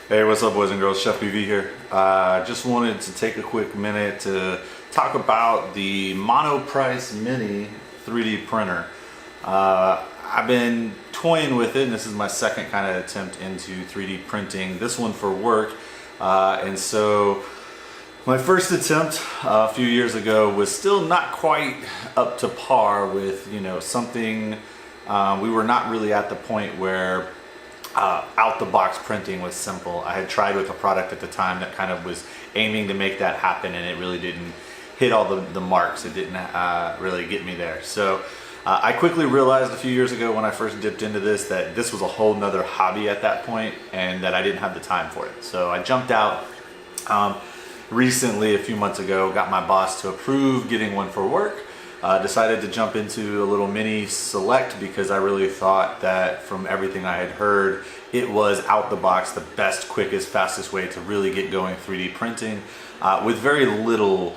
Hey, what's up, boys and girls? CheFPV here. Just wanted to take a quick minute to talk about the Monoprice Mini 3D printer. I've been toying with it, and this is my second kind of attempt into 3D printing, this one for work. And so my first attempt a few years ago was still not quite up to par with, something. We were not really at the point where out the box printing was simple. I had tried with a product at the time that kind of was aiming to make that happen, and it really didn't hit all the marks. It didn't really get me there. So I quickly realized a few years ago when I first dipped into this that this was a whole nother hobby at that point, and that I didn't have the time for it. So I jumped out recently, a few months ago, got my boss to approve getting one for work. Decided to jump into a little Mini Select because I really thought that from everything I had heard, it was out the box the best, quickest, fastest way to really get going 3D printing with very little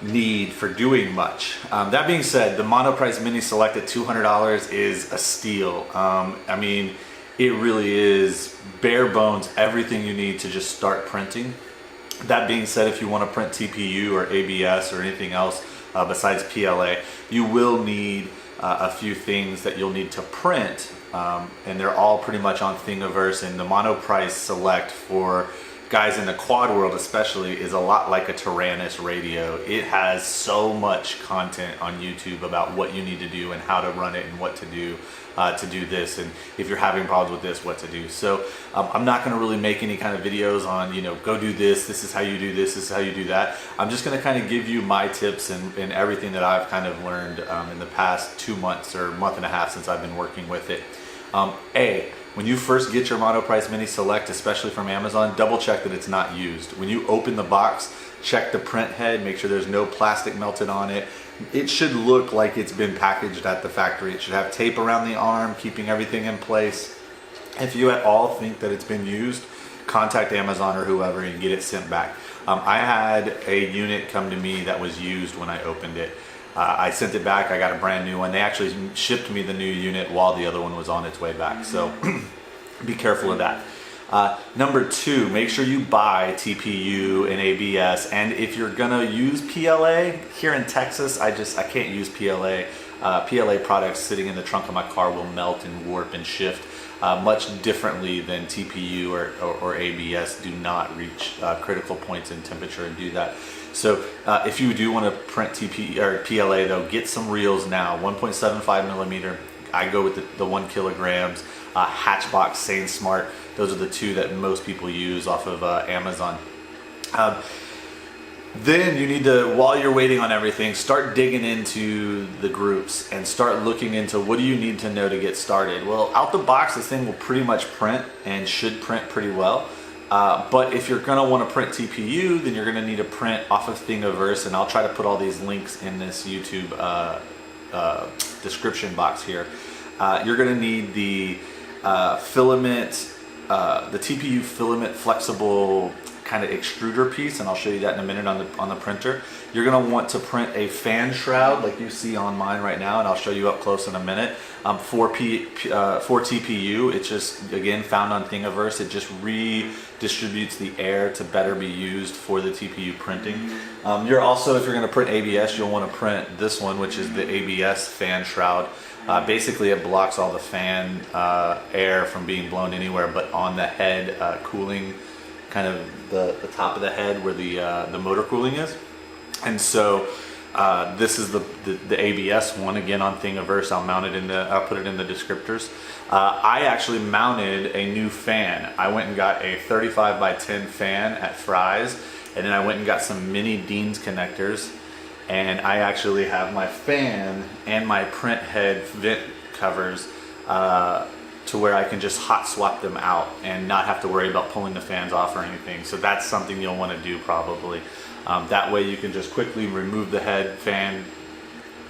need for doing much. That being said, the Monoprice Mini Select at $200 is a steal. I mean, it really is bare bones, everything you need to just start printing. That being said, if you want to print TPU or ABS or anything else, besides PLA, you will need a few things that you'll need to print, and they're all pretty much on Thingiverse. And the Monoprice Select, for guys in the quad world especially, is a lot like a Tyrannus radio. It has so much content on YouTube about what you need to do and how to run it and what to do this, and if you're having problems with this, what to do. So I'm not going to really make any kind of videos on, go do this, this is how you do this is how you do that. I'm just going to kind of give you my tips and everything that I've kind of learned in the past 2 months or month and a half since I've been working with it. When you first get your Monoprice Mini Select, especially from Amazon, double check that it's not used. When you open the box, check the print head, make sure there's no plastic melted on it. It should look like it's been packaged at the factory. It should have tape around the arm, keeping everything in place. If you at all think that it's been used, contact Amazon or whoever and get it sent back. I had a unit come to me that was used when I opened it. I sent it back, I got a brand new one. They actually shipped me the new unit while the other one was on its way back. So be careful of that. Number two, make sure you buy TPU and ABS. And if you're gonna use PLA, here in Texas, I can't use PLA. PLA products sitting in the trunk of my car will melt and warp and shift much differently than TPU or ABS do not reach critical points in temperature and do that. So if you do want to print TPU or PLA though, get some reels now, 1.75 millimeter. I go with the 1 kilograms, Hatchbox, Sane Smart. Those are the two that most people use off of Amazon. Then you need to, while you're waiting on everything, start digging into the groups and start looking into what do you need to know to get started. Well, out the box, this thing will pretty much print and should print pretty well. But if you're going to want to print TPU, then you're going to need to print off of Thingiverse, and I'll try to put all these links in this YouTube description box here. You're going to need the filament, the TPU filament flexible kind of extruder piece, and I'll show you that in a minute on the printer. You're going to want to print a fan shroud like you see on mine right now, and I'll show you up close in a minute. For TPU, it's just, again, found on Thingiverse. It just redistributes the air to better be used for the TPU printing. You're also, if you're going to print ABS, you'll want to print this one, which is the ABS fan shroud. Basically, it blocks all the fan air from being blown anywhere but on the head, cooling kind of the top of the head where the motor cooling is. And so this is the ABS one, again on Thingiverse. I'll put it in the descriptors. I actually mounted a new fan. I went and got a 35 by 10 fan at Fry's, and then I went and got some mini Dean's connectors, and I actually have my fan and my print head vent covers to where I can just hot swap them out and not have to worry about pulling the fans off or anything. So that's something you'll want to do probably. That way you can just quickly remove the head fan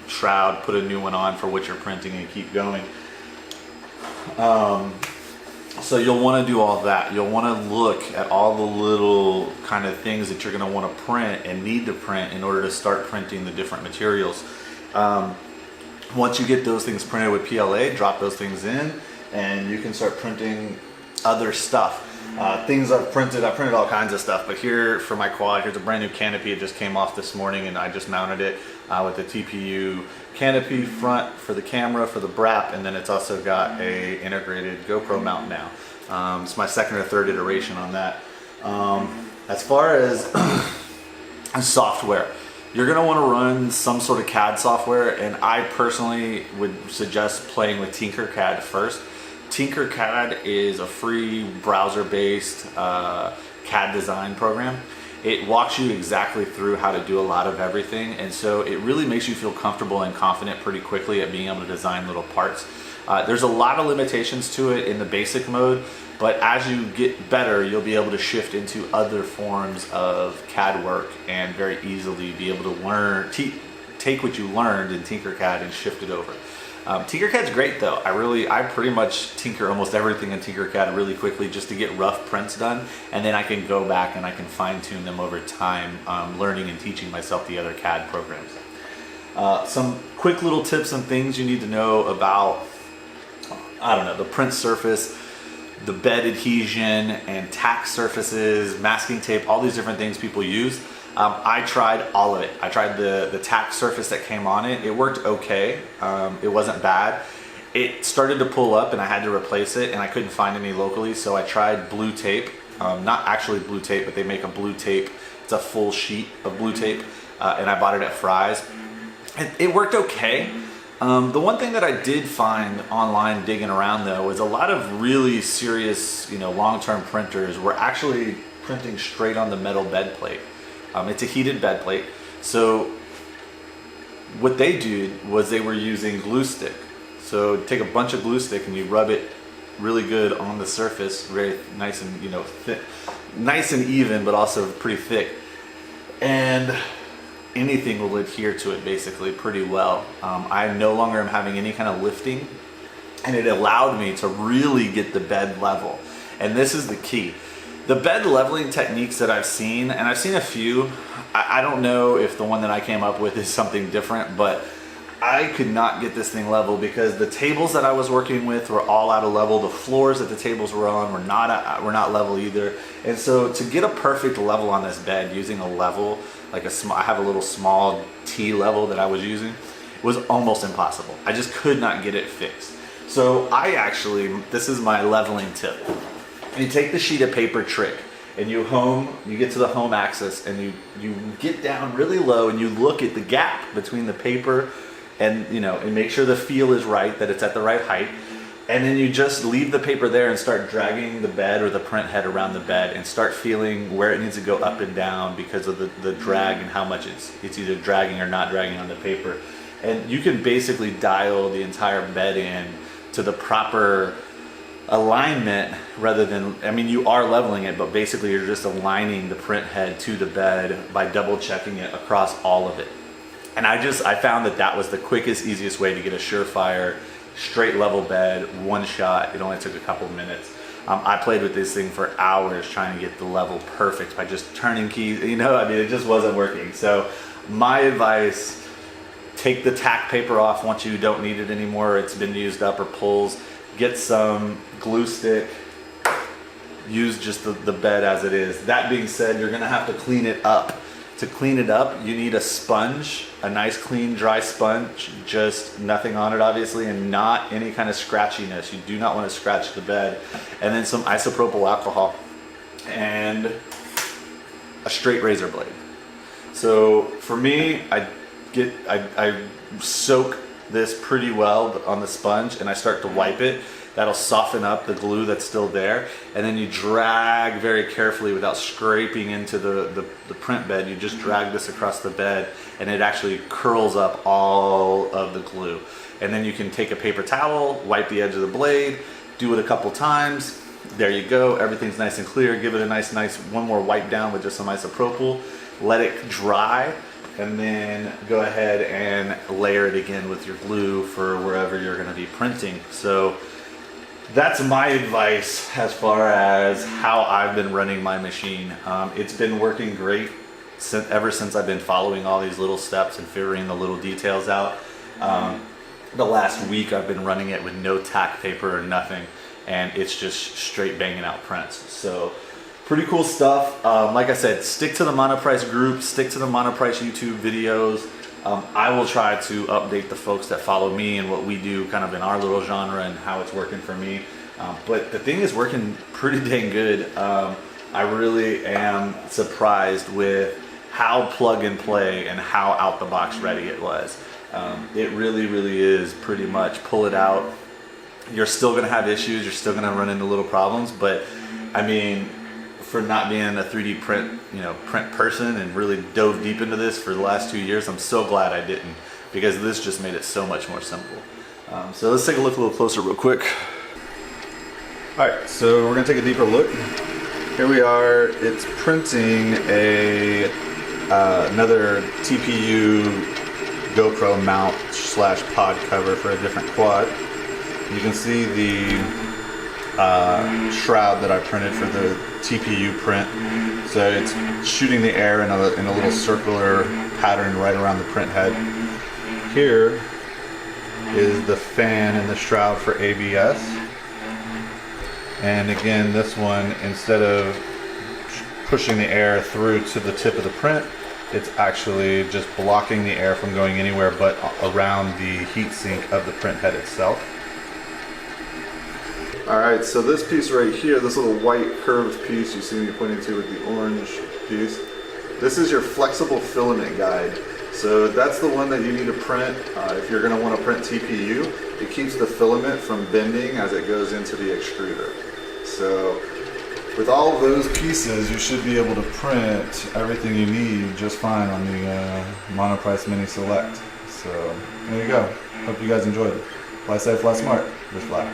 shroud, put a new one on for what you're printing, and keep going. So you'll want to do all that. You'll want to look at all the little kind of things that you're going to want to print and need to print in order to start printing the different materials. Once you get those things printed with PLA, drop those things in, and you can start printing other stuff. things I've printed. I printed all kinds of stuff, but here for my quad, here's a brand new canopy. It just came off this morning and I just mounted it with the TPU canopy front for the camera, for the BRAP, and then it's also got a integrated GoPro mount now. It's my second or third iteration on that. As far as software, you're gonna wanna run some sort of CAD software, and I personally would suggest playing with Tinkercad first. Tinkercad is a free browser-based CAD design program. It walks you exactly through how to do a lot of everything, and so it really makes you feel comfortable and confident pretty quickly at being able to design little parts. There's a lot of limitations to it in the basic mode, but as you get better, you'll be able to shift into other forms of CAD work and very easily be able to learn, take what you learned in Tinkercad and shift it over. Tinkercad's great though. I pretty much tinker almost everything in Tinkercad really quickly just to get rough prints done, and then I can go back and I can fine tune them over time, learning and teaching myself the other CAD programs. Some quick little tips and things you need to know about, I don't know, the print surface, the bed adhesion and tack surfaces, masking tape, all these different things people use. I tried all of it. I tried the tack surface that came on it. It worked okay. It wasn't bad. It started to pull up and I had to replace it and I couldn't find any locally, so I tried blue tape. Not actually blue tape, but they make a blue tape. It's a full sheet of blue tape and I bought it at Fry's. It worked okay. The one thing that I did find online digging around though was a lot of really serious, long-term printers were actually printing straight on the metal bed plate. It's a heated bed plate. So what they did was they were using glue stick. So take a bunch of glue stick and you rub it really good on the surface, very nice and thick, nice and even, but also pretty thick. And anything will adhere to it basically pretty well. I no longer am having any kind of lifting, and it allowed me to really get the bed level. And this is the key. The bed leveling techniques that I've seen, and I've seen a few, I don't know if the one that I came up with is something different, but I could not get this thing level because the tables that I was working with were all out of level. The floors that the tables were on were not level either. And so to get a perfect level on this bed using a level, like I have a little small T level that I was using, was almost impossible. I just could not get it fixed. So this is my leveling tip. You take the sheet of paper trick and you get to the home axis and you get down really low and you look at the gap between the paper and and make sure the feel is right, that it's at the right height. And then you just leave the paper there and start dragging the bed or the print head around the bed and start feeling where it needs to go up and down because of the drag and how much it's either dragging or not dragging on the paper. And you can basically dial the entire bed in to the proper alignment rather than, you are leveling it, but basically you're just aligning the print head to the bed by double checking it across all of it. And I found that was the quickest, easiest way to get a surefire, straight level bed, one shot. It only took a couple minutes. I played with this thing for hours trying to get the level perfect by just turning keys, it just wasn't working. So my advice, take the tack paper off once you don't need it anymore, it's been used up or pulls. Get some glue stick, use just the bed as it is. That being said, you're gonna have to clean it up. To clean it up, you need a sponge, a nice clean dry sponge, just nothing on it obviously, and not any kind of scratchiness. You do not want to scratch the bed. And then some isopropyl alcohol and a straight razor blade. So for me, I soak this pretty well on the sponge and I start to wipe it. That'll soften up the glue that's still there, and then you drag very carefully without scraping into the print bed. You just drag this across the bed and it actually curls up all of the glue. And then you can take a paper towel, wipe the edge of the blade, do it a couple times. There you go, everything's nice and clear. Give it a nice one more wipe down with just some isopropyl. Let it dry, and then go ahead and layer it again with your glue for wherever you're going to be printing. So that's my advice as far as how I've been running my machine. It's been working great ever since I've been following all these little steps and figuring the little details out. The last week I've been running it with no tack paper or nothing, and it's just straight banging out prints. So pretty cool stuff. Like I said, stick to the Monoprice group, stick to the Monoprice YouTube videos. I will try to update the folks that follow me and what we do kind of in our little genre and how it's working for me. But the thing is working pretty dang good. I really am surprised with how plug and play and how out the box ready it was. It really is pretty much pull it out. You're still gonna have issues, you're still gonna run into little problems, but I mean, for not being a 3D print, print person and really dove deep into this for the last 2 years, I'm so glad I didn't, because this just made it so much more simple. So let's take a look a little closer real quick. All right, so we're gonna take a deeper look. Here we are, it's printing another TPU GoPro mount / pod cover for a different quad. You can see the shroud that I printed for the TPU print. So it's shooting the air in a little circular pattern right around the print head. Here is the fan and the shroud for ABS. And again, this one, instead of pushing the air through to the tip of the print, it's actually just blocking the air from going anywhere but around the heat sink of the print head itself. Alright, so this piece right here, this little white curved piece you see me pointing to with the orange piece, this is your flexible filament guide. So that's the one that you need to print if you're going to want to print TPU. It keeps the filament from bending as it goes into the extruder. So with all of those pieces, you should be able to print everything you need just fine on the Monoprice Mini Select. So there you go. Hope you guys enjoyed it. Fly safe, fly smart. Just fly.